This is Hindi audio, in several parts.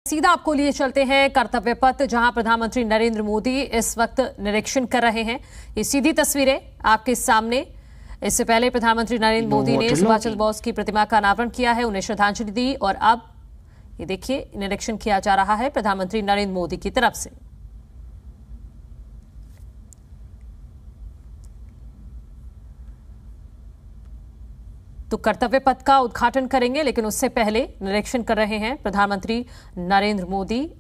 सीधा आपको लिए चलते हैं कर्तव्य पथ, जहां प्रधानमंत्री नरेंद्र मोदी इस वक्त निरीक्षण कर रहे हैं। ये सीधी तस्वीरें आपके सामने। इससे पहले प्रधानमंत्री नरेंद्र मोदी ने सुभाष चंद्र बोस की प्रतिमा का अनावरण किया है, उन्हें श्रद्धांजलि दी और अब ये देखिए निरीक्षण किया जा रहा है प्रधानमंत्री नरेंद्र मोदी की तरफ से। तो कर्तव्य पथ का उद्घाटन करेंगे, लेकिन उससे पहले निरीक्षण कर रहे हैं प्रधानमंत्री नरेंद्र मोदी।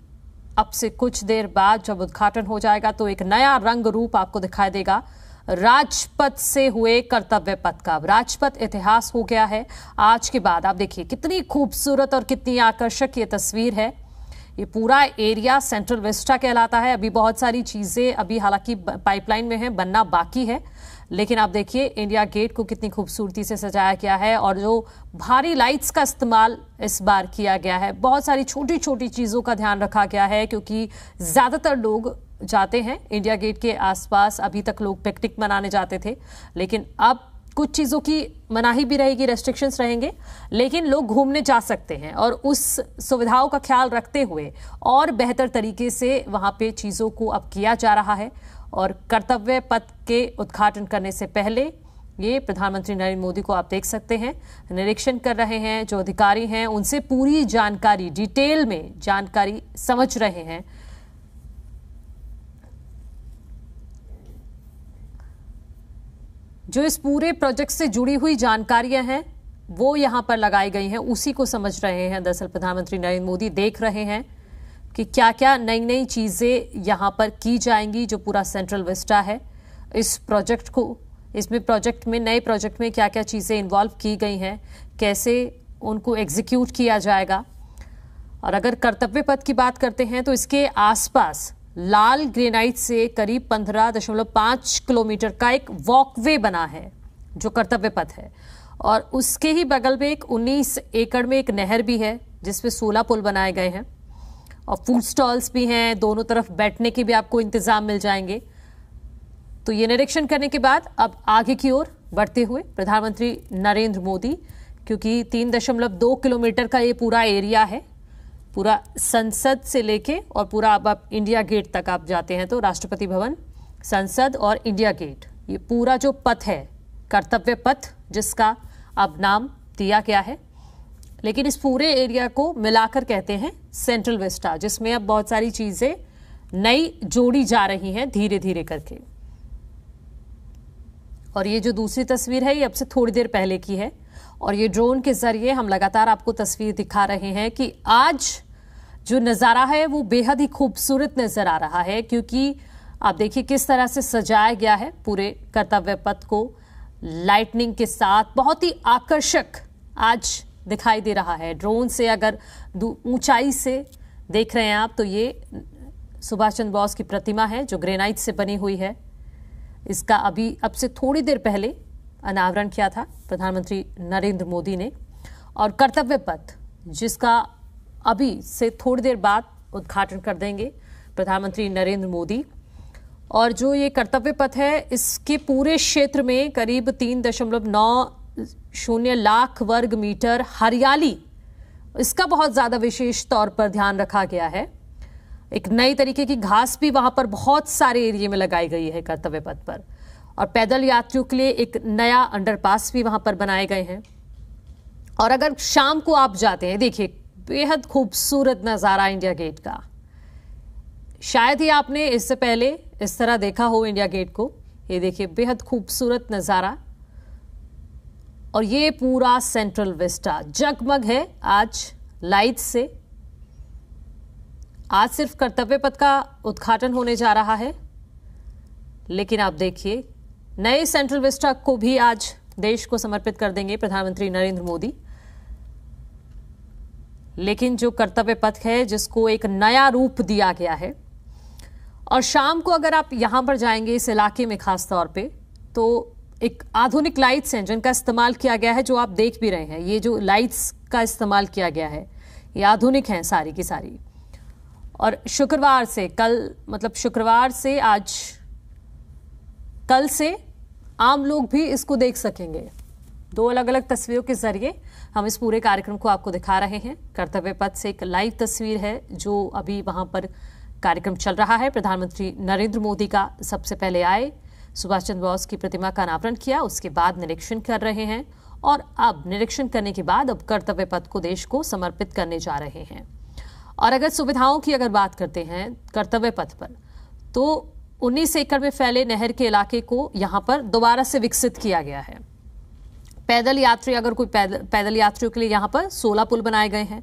अब से कुछ देर बाद जब उद्घाटन हो जाएगा तो एक नया रंग रूप आपको दिखाई देगा राजपथ से हुए कर्तव्य पथ का। राजपथ इतिहास हो गया है आज के बाद। आप देखिए कितनी खूबसूरत और कितनी आकर्षक ये तस्वीर है। ये पूरा एरिया सेंट्रल विस्टा कहलाता है। अभी बहुत सारी चीजें अभी हालांकि पाइपलाइन में है, बनना बाकी है, लेकिन आप देखिए इंडिया गेट को कितनी खूबसूरती से सजाया गया है और जो भारी लाइट्स का इस्तेमाल इस बार किया गया है। बहुत सारी छोटी छोटी चीजों का ध्यान रखा गया है क्योंकि ज्यादातर लोग जाते हैं इंडिया गेट के आसपास। अभी तक लोग पिकनिक मनाने जाते थे, लेकिन अब कुछ चीजों की मनाही भी रहेगी, रेस्ट्रिक्शंस रहेंगे, लेकिन लोग घूमने जा सकते हैं और उस सुविधाओं का ख्याल रखते हुए और बेहतर तरीके से वहां पे चीजों को अब किया जा रहा है। और कर्तव्य पथ के उद्घाटन करने से पहले ये प्रधानमंत्री नरेंद्र मोदी को आप देख सकते हैं निरीक्षण कर रहे हैं। जो अधिकारी हैं उनसे पूरी जानकारी, डिटेल में जानकारी समझ रहे हैं। जो इस पूरे प्रोजेक्ट से जुड़ी हुई जानकारियां हैं वो यहां पर लगाई गई हैं, उसी को समझ रहे हैं। दरअसल प्रधानमंत्री नरेंद्र मोदी देख रहे हैं कि क्या क्या नई नई चीजें यहां पर की जाएंगी। जो पूरा सेंट्रल विस्टा है इस प्रोजेक्ट को, इसमें प्रोजेक्ट में, नए प्रोजेक्ट में क्या क्या चीजें इन्वॉल्व की गई हैं, कैसे उनको एग्जीक्यूट किया जाएगा। और अगर कर्तव्य पथ की बात करते हैं तो इसके आसपास लाल ग्रेनाइट से करीब 15.5 किलोमीटर का एक वॉकवे बना है जो कर्तव्य पथ है, और उसके ही बगल में एक 19 एकड़ में एक नहर भी है जिसपे 16 पुल बनाए गए हैं और फूड स्टॉल्स भी हैं। दोनों तरफ बैठने के भी आपको इंतजाम मिल जाएंगे। तो ये निरीक्षण करने के बाद अब आगे की ओर बढ़ते हुए प्रधानमंत्री नरेंद्र मोदी, क्योंकि 3.2 किलोमीटर का ये पूरा एरिया है, पूरा संसद से लेके और पूरा अब आप इंडिया गेट तक आप जाते हैं तो राष्ट्रपति भवन, संसद और इंडिया गेट, ये पूरा जो पथ है कर्तव्य पथ जिसका अब नाम दिया गया है। लेकिन इस पूरे एरिया को मिलाकर कहते हैं सेंट्रल विस्टा, जिसमें अब बहुत सारी चीजें नई जोड़ी जा रही हैं धीरे धीरे करके। और ये जो दूसरी तस्वीर है ये अब से थोड़ी देर पहले की है और ये ड्रोन के जरिए हम लगातार आपको तस्वीर दिखा रहे हैं कि आज जो नजारा है वो बेहद ही खूबसूरत नजर आ रहा है, क्योंकि आप देखिए किस तरह से सजाया गया है पूरे कर्तव्य पथ को लाइटनिंग के साथ। बहुत ही आकर्षक आज दिखाई दे रहा है। ड्रोन से अगर ऊंचाई से देख रहे हैं आप तो ये सुभाष चंद्र बोस की प्रतिमा है जो ग्रेनाइट से बनी हुई है। इसका अभी अब से थोड़ी देर पहले अनावरण किया था प्रधानमंत्री नरेंद्र मोदी ने। और कर्तव्य पथ जिसका अभी से थोड़ी देर बाद उद्घाटन कर देंगे प्रधानमंत्री नरेंद्र मोदी। और जो ये कर्तव्य पथ है इसके पूरे क्षेत्र में करीब 3.90 लाख वर्ग मीटर हरियाली, इसका बहुत ज्यादा विशेष तौर पर ध्यान रखा गया है। एक नई तरीके की घास भी वहां पर बहुत सारे एरिया में लगाई गई है कर्तव्य पथ पर, और पैदल यात्रियों के लिए एक नया अंडरपास भी वहां पर बनाए गए हैं। और अगर शाम को आप जाते हैं, देखिए बेहद खूबसूरत नजारा इंडिया गेट का। शायद ही आपने इससे पहले इस तरह देखा हो इंडिया गेट को। ये देखिए बेहद खूबसूरत नजारा, और ये पूरा सेंट्रल विस्टा जगमग है आज लाइट से। आज सिर्फ कर्तव्य पथ का उद्घाटन होने जा रहा है, लेकिन आप देखिए नए सेंट्रल विस्टा को भी आज देश को समर्पित कर देंगे प्रधानमंत्री नरेंद्र मोदी। लेकिन जो कर्तव्य पथ है जिसको एक नया रूप दिया गया है, और शाम को अगर आप यहां पर जाएंगे इस इलाके में खास तौर पे, तो एक आधुनिक लाइट्स हैं जिनका इस्तेमाल किया गया है, जो आप देख भी रहे हैं। ये जो लाइट्स का इस्तेमाल किया गया है ये आधुनिक हैं सारी की सारी। और शुक्रवार से कल, मतलब शुक्रवार से आज, कल से आम लोग भी इसको देख सकेंगे। दो अलग अलग तस्वीरों के जरिए हम इस पूरे कार्यक्रम को आपको दिखा रहे हैं। कर्तव्य पथ से एक लाइव तस्वीर है जो अभी वहां पर कार्यक्रम चल रहा है। प्रधानमंत्री नरेंद्र मोदी का सबसे पहले आए, सुभाष चंद्र बोस की प्रतिमा का अनावरण किया, उसके बाद निरीक्षण कर रहे हैं और अब निरीक्षण करने के बाद अब कर्तव्य पथ को देश को समर्पित करने जा रहे हैं। और अगर सुविधाओं की बात करते हैं कर्तव्य पथ पर, तो 19 एकड़ में फैले नहर के इलाके को यहां पर दोबारा से विकसित किया गया है। पैदल यात्री, अगर कोई पैदल यात्रियों के लिए यहां पर 16 पुल बनाए गए हैं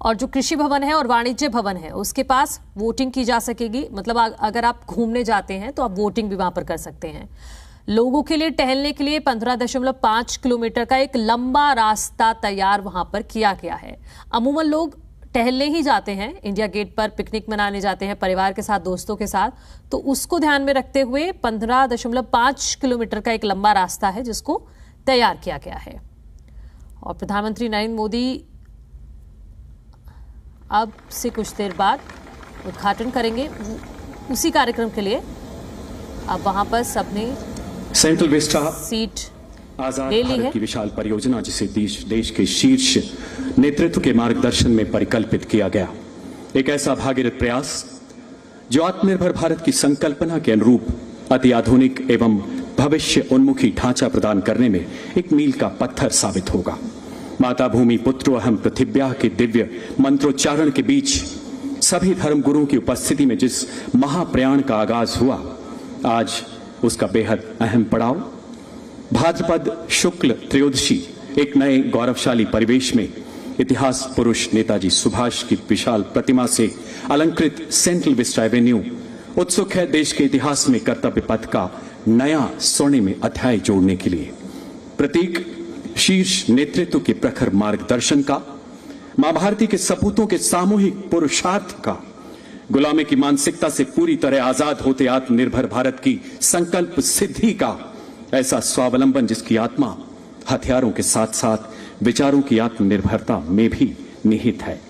और जो कृषि भवन है और वाणिज्य भवन है उसके पास वोटिंग की जा सकेगी। मतलब अगर आप घूमने जाते हैं तो आप वोटिंग भी वहां पर कर सकते हैं। लोगों के लिए टहलने के लिए 15.5 किलोमीटर का एक लंबा रास्ता तैयार वहां पर किया गया है। अमूमन लोग टहलने ही जाते हैं, इंडिया गेट पर पिकनिक मनाने जाते हैं परिवार के साथ, दोस्तों के साथ, तो उसको ध्यान में रखते हुए 15.5 किलोमीटर का एक लंबा रास्ता है जिसको तैयार किया गया है। और प्रधानमंत्री नरेंद्र मोदी अब से कुछ देर बाद उद्घाटन करेंगे। उसी कार्यक्रम के लिए अब वहां पर सबने सेंट्रल विस्टा सीट आजाद ले ली भारत है। की विशाल परियोजना जिसे देश के शीर्ष नेतृत्व के मार्गदर्शन में परिकल्पित किया गया, एक ऐसा भागीरथ प्रयास जो आत्मनिर्भर भारत की संकल्पना के अनुरूप अति आधुनिक एवं भविष्य उन्मुखी ढांचा प्रदान करने में एक मील का पत्थर साबित होगा। माता भूमि पुत्रो अहम पृथिव्याः के दिव्य मंत्रोच्चारण के बीच सभी धर्मगुरुओं की उपस्थिति में जिस महाप्रयाण का आगाज हुआ, आज उसका बेहद अहम पड़ाव भाद्रपद शुक्ल त्रयोदशी एक नए गौरवशाली परिवेश में इतिहास पुरुष नेताजी सुभाष की विशाल प्रतिमा से अलंकृत सेंट्रल विस्टा एवेन्यू उत्सुक है देश के इतिहास में कर्तव्य पथ का नया स्वर्णिम अध्याय जोड़ने के लिए। प्रतीक शीर्ष नेतृत्व के प्रखर मार्गदर्शन का, मां भारती के सपूतों के सामूहिक पुरुषार्थ का, गुलामी की मानसिकता से पूरी तरह आजाद होते आत्मनिर्भर भारत की संकल्प सिद्धि का ऐसा स्वावलंबन जिसकी आत्मा हथियारों के साथ साथ विचारों की आत्मनिर्भरता में भी निहित है।